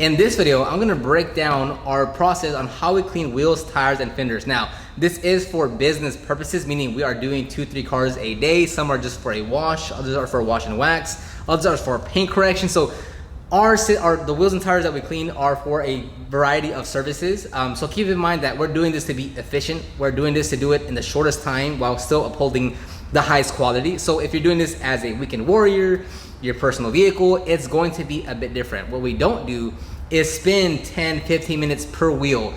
In this video, I'm gonna break down our process on how we clean wheels, tires, and fenders. Now, this is for business purposes, meaning we are doing 2-3 cars a day. Some are just for a wash, others are for wash and wax, others are for paint correction. So the wheels and tires that we clean are for a variety of services. So keep in mind that we're doing this to be efficient. We're doing this to do it in the shortest time while still upholding the highest quality. So if you're doing this as a weekend warrior, your personal vehicle, it's going to be a bit different. What we don't do is spend 10-15 minutes per wheel.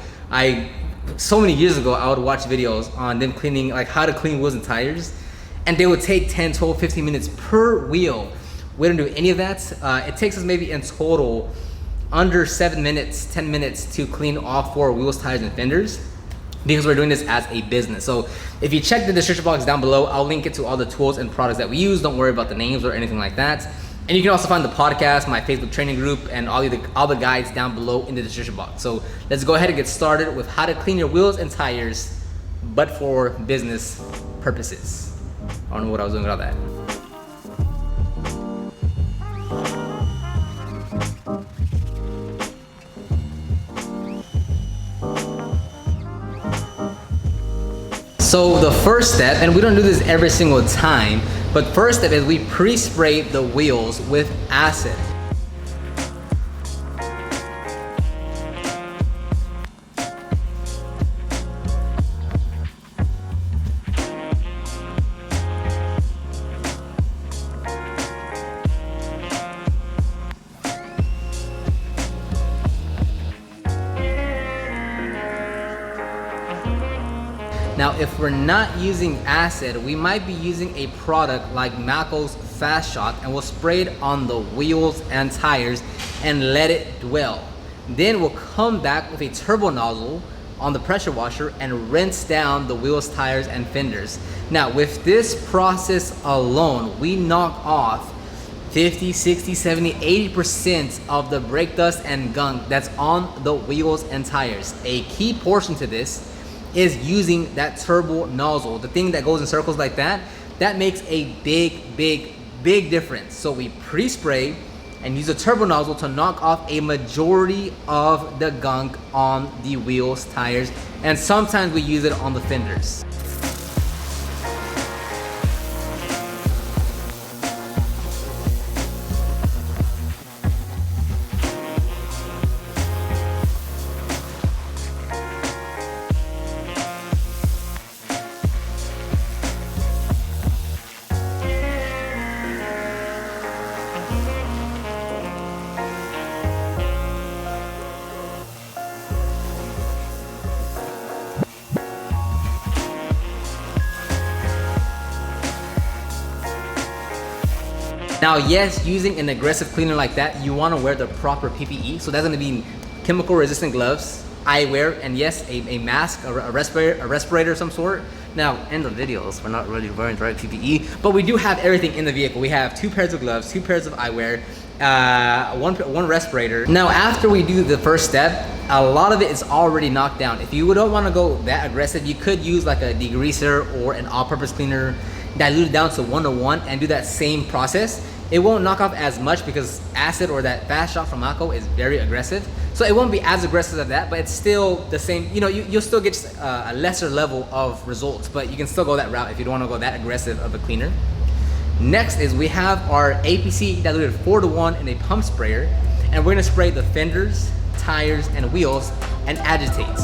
So many years ago, I would watch videos on them cleaning, like how to clean wheels and tires, and they would take 10, 12, 15 minutes per wheel. We don't do any of that. It takes us maybe in total under 7 minutes, 10 minutes to clean all 4 wheels, tires, and fenders, because we're doing this as a business. So if you check the description box down below, I'll link it to all the tools and products that we use. Don't worry about the names or anything like that. And you can also find the podcast, my Facebook training group, and all the guides down below in the description box. So let's go ahead and get started with how to clean your wheels and tires, but for business purposes. I don't know what I was doing with all that. So the first step, and we don't do this every single time, but first step is we pre-spray the wheels with acid. Now, if we're not using acid, we might be using a product like Malco's Fast Shot, and we'll spray it on the wheels and tires and let it dwell. Then we'll come back with a turbo nozzle on the pressure washer and rinse down the wheels, tires, and fenders. Now, with this process alone, we knock off 50, 60, 70, 80% of the brake dust and gunk that's on the wheels and tires. A key portion to this is using that turbo nozzle, the thing that goes in circles like that. That makes a big difference. So we pre-spray and use a turbo nozzle to knock off a majority of the gunk on the wheels, tires, and sometimes we use it on the fenders. Now, yes, using an aggressive cleaner like that, you want to wear the proper PPE. So that's going to be chemical resistant gloves, eyewear, and yes, a mask, a respirator of some sort. Now, in the videos, we're not really wearing the right PPE, but we do have everything in the vehicle. We have 2 pairs of gloves, 2 pairs of eyewear, one respirator. Now, after we do the first step, a lot of it is already knocked down. If you don't want to go that aggressive, you could use like a degreaser or an all-purpose cleaner, dilute it down to 1:1 and do that same process. It won't knock off as much because acid or that Fast Shot from Malco is very aggressive. So it won't be as aggressive as that, but it's still the same. You know, you'll still get a lesser level of results, but you can still go that route if you don't want to go that aggressive of a cleaner. Next is we have our APC diluted 4:1 in a pump sprayer, and we're gonna spray the fenders, tires, and wheels and agitate.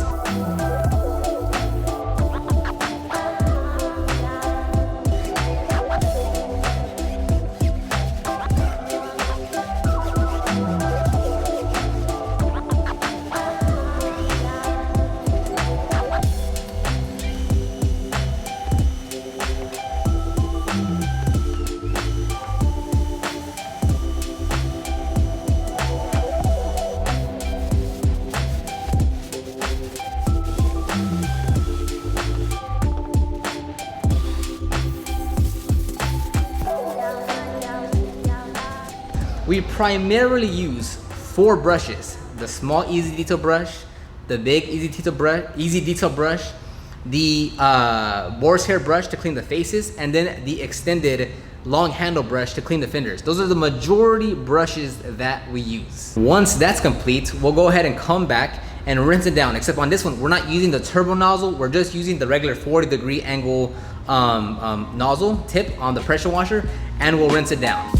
We primarily use 4 brushes: the small easy detail brush, the big easy detail brush, the boar's hair brush to clean the faces, and then the extended long handle brush to clean the fenders. Those are the majority brushes that we use. Once that's complete, we'll go ahead and come back and rinse it down. Except on this one, we're not using the turbo nozzle. We're just using the regular 40-degree angle nozzle tip on the pressure washer, and we'll rinse it down.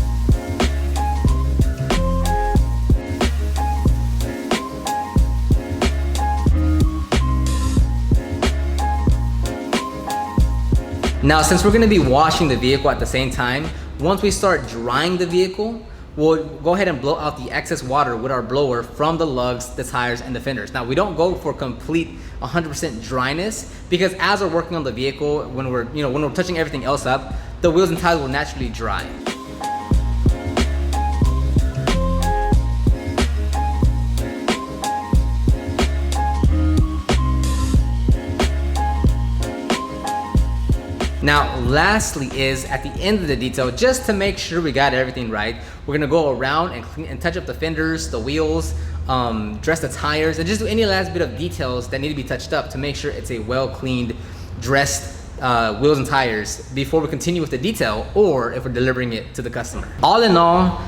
Now, since we're gonna be washing the vehicle at the same time, once we start drying the vehicle, we'll go ahead and blow out the excess water with our blower from the lugs, the tires, and the fenders. Now, we don't go for complete 100% dryness, because as we're working on the vehicle, when we're touching everything else up, the wheels and tires will naturally dry. Now, lastly is at the end of the detail, just to make sure we got everything right, we're gonna go around and clean and touch up the fenders, the wheels, dress the tires, and just do any last bit of details that need to be touched up to make sure it's a well-cleaned, dressed wheels and tires before we continue with the detail, or if we're delivering it to the customer. All in all,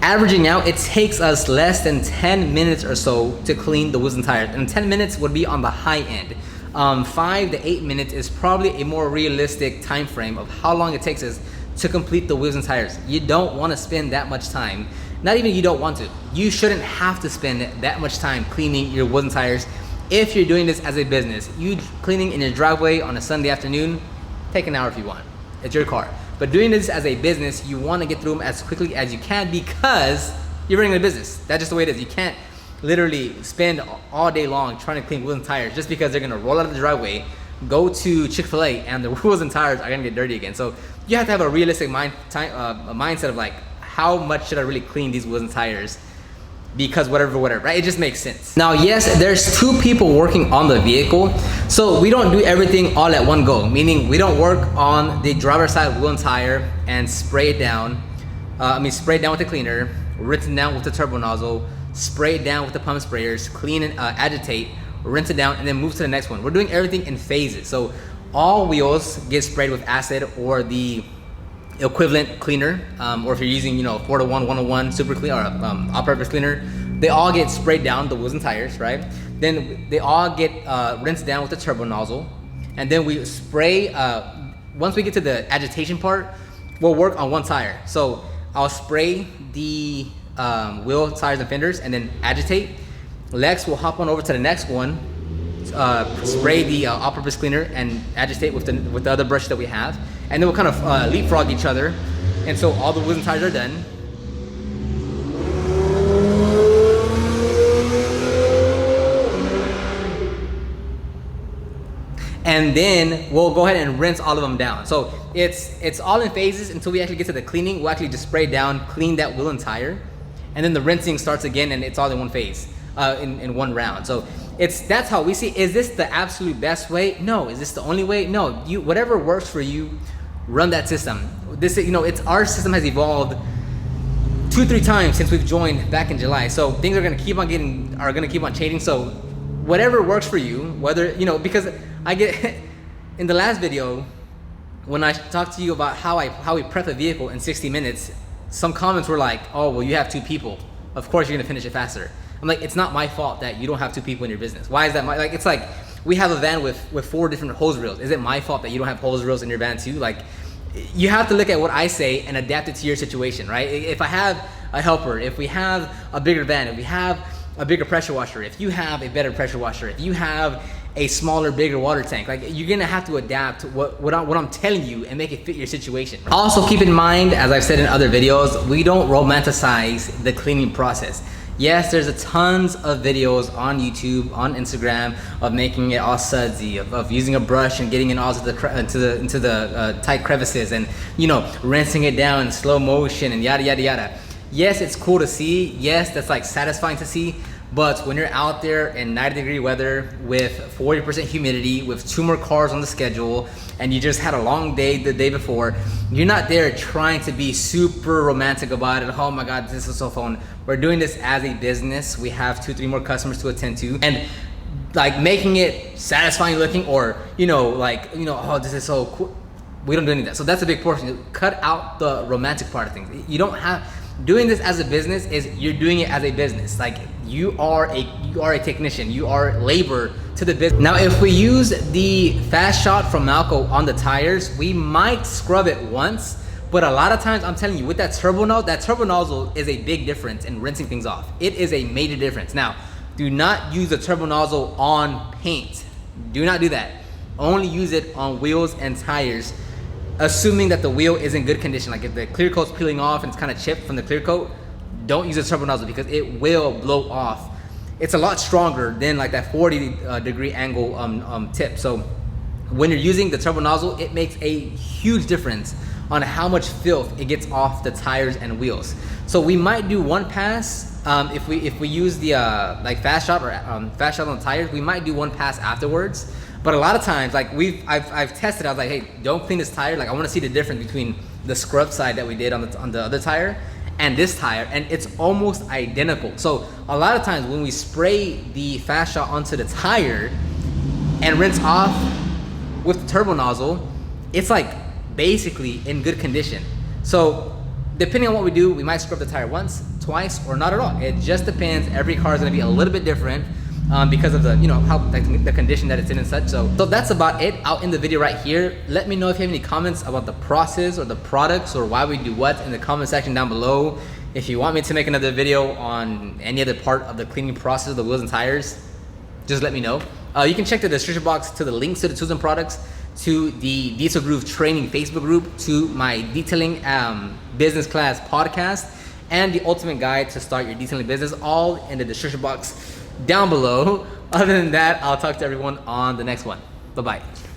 averaging out, it takes us less than 10 minutes or so to clean the wheels and tires, and 10 minutes would be on the high end. 5 to 8 minutes is probably a more realistic time frame of how long it takes us to complete the wheels and tires. You don't want to spend that much time. Not even you don't want to. You shouldn't have to spend that much time cleaning your wheels and tires if you're doing this as a business. You cleaning in your driveway on a Sunday afternoon, take an hour if you want. It's your car. But doing this as a business, you want to get through them as quickly as you can because you're running a business. That's just the way it is. You can't literally spend all day long trying to clean wheels and tires just because they're gonna roll out of the driveway, go to Chick-fil-A, and the wheels and tires are gonna get dirty again. So you have to have a realistic mindset of like, how much should I really clean these wheels and tires? Because whatever, right? It just makes sense. Now, yes, there's 2 people working on the vehicle, so we don't do everything all at one go, meaning we don't work on the driver's side wheel and tire and spray it down. Spray it down with the cleaner, rinse it down with the turbo nozzle, spray it down with the pump sprayers, clean and agitate, rinse it down, and then move to the next one. We're doing everything in phases. So all wheels get sprayed with acid or the equivalent cleaner, or if you're using 4-to-1, 1-to-1 super clean or all-purpose cleaner, they all get sprayed down, the wheels and tires, right? Then they all get rinsed down with the turbo nozzle, and then we spray. Once we get to the agitation part, we'll work on one tire. So I'll spray the wheel, tires, and fenders, and then agitate. Lex will hop on over to the next one, spray the all-purpose cleaner and agitate with the other brush that we have, and then we'll kind of leapfrog each other, and so all the wheels and tires are done. And then we'll go ahead and rinse all of them down. So it's all in phases until we actually get to the cleaning. We'll actually just spray down, clean that wheel and tire, and then the rinsing starts again, and it's all in one phase, in one round. So that's how we see. Is this the absolute best way? No. Is this the only way? No. Whatever works for you, run that system. Our system has evolved 2-3 times since we've joined back in July. So things are gonna keep on changing. So whatever works for you, whether because I get in the last video when I talked to you about how we prep a vehicle in 60 minutes. Some comments were like, oh, well, you have 2 people. Of course you're gonna finish it faster. I'm like, it's not my fault that you don't have 2 people in your business. Why is that it's like, we have a van with 4 different hose reels. Is it my fault that you don't have hose reels in your van too? Like, you have to look at what I say and adapt it to your situation, right? If I have a helper, if we have a bigger van, if we have a bigger pressure washer, if you have a better pressure washer, if you have a smaller, bigger water tank, like, you're gonna have to adapt what I'm telling you and make it fit your situation. Also keep in mind, as I've said in other videos, we don't romanticize the cleaning process. Yes, there's tons of videos on YouTube, on Instagram, of making it all sudsy, of using a brush and getting it all into the tight crevices, and rinsing it down in slow motion and yada yada yada. Yes, it's cool to see. Yes, that's like satisfying to see. But when you're out there in 90-degree weather with 40% humidity, with 2 more cars on the schedule, and you just had a long day the day before, you're not there trying to be super romantic about it. Oh my God, this is so fun. We're doing this as a business. We have 2-3 more customers to attend to, and like making it satisfying looking, or oh, this is so cool. We don't do any of that. So that's a big portion. Cut out the romantic part of things. You don't have, doing this as a business is you're doing it as a business. Like you are a technician, you are labor to the business. Now, if we use the Fast Shot from Malco on the tires, we might scrub it once, but a lot of times I'm telling you with that turbo nozzle is a big difference in rinsing things off. It is a major difference. Now, do not use the turbo nozzle on paint. Do not do that. Only use it on wheels and tires, assuming that the wheel is in good condition. Like if the clear coat's peeling off and it's kind of chipped from the clear coat, don't use a turbo nozzle because it will blow off. It's a lot stronger than like that 40-degree angle tip. So when you're using the turbo nozzle, it makes a huge difference on how much filth it gets off the tires and wheels. So we might do one pass if we use the like Fast Shot or Fast Shot on the tires. We might do one pass afterwards. But a lot of times, like I've tested, I was like, hey, don't clean this tire. Like I want to see the difference between the scrub side that we did on the other tire and this tire, and it's almost identical. So a lot of times when we spray the Fast Shot onto the tire and rinse off with the turbo nozzle, it's like basically in good condition. So depending on what we do, we might scrub the tire once, twice, or not at all. It just depends. Every car is going to be a little bit different. Because of the, how like, the condition that it's in and such. So that's about it. I'll end the video right here. Let me know if you have any comments about the process or the products or why we do what in the comment section down below. If you want me to make another video on any other part of the cleaning process of the wheels and tires, just let me know. You can check the description box to the links to the tools and products, to the Diesel Groove training Facebook group, to my detailing business class podcast, and the ultimate guide to start your detailing business, all in the description box down below. Other than that, I'll talk to everyone on the next one. Bye-bye.